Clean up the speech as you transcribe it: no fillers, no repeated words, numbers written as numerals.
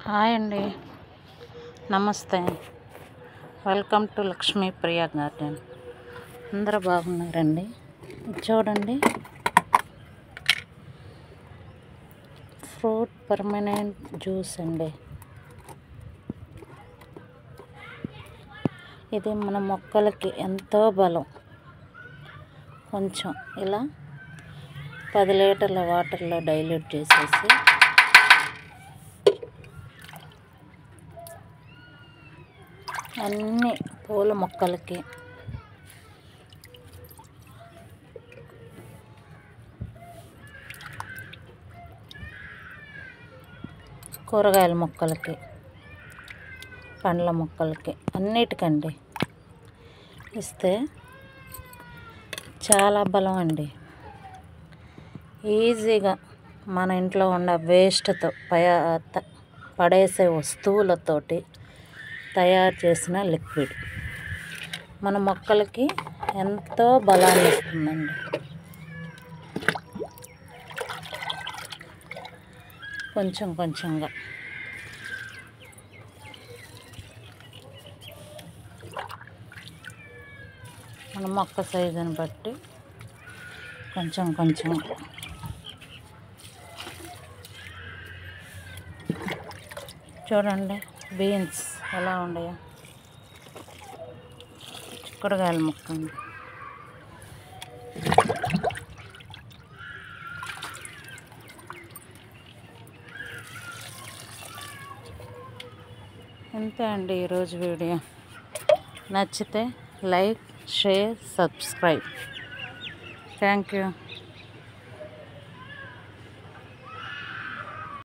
Hi అండి, నమస్తే. Welcome to Lakshmi Priya garden. అందరూ బాగున్నారండి? చూడండి, ఫ్రూట్ పర్మనెంట్ జ్యూస్ అండి. ఇది మన మొక్కలకి ఎంతో బలం. కొంచెం ఇలా 10 లీటర్ల వాటర్లో డైల్యూట్ చేసేసి అన్ని పూల మొక్కలకి, కూరగాయల మొక్కలకి, పండ్ల మొక్కలకి, అన్నిటికండి ఇస్తే చాలా బలం అండి. ఈజీగా మన ఇంట్లో ఉన్న వేస్ట్తో పడేసే వస్తువులతోటి తయారు చేసిన లిక్విడ్ మన మొక్కలకి ఎంతో బలాన్ని ఇస్తుందండి. కొంచెం కొంచెంగా మన మొక్క సైజుని బట్టి కొంచెం కొంచెం చూడండి, బీన్స్ ఎలా ఉన్నాయో. చిక్కుడుకాయల మొక్క అండి. అంతే అండి ఈరోజు వీడియో. నచ్చితే like, share, subscribe. Thank you.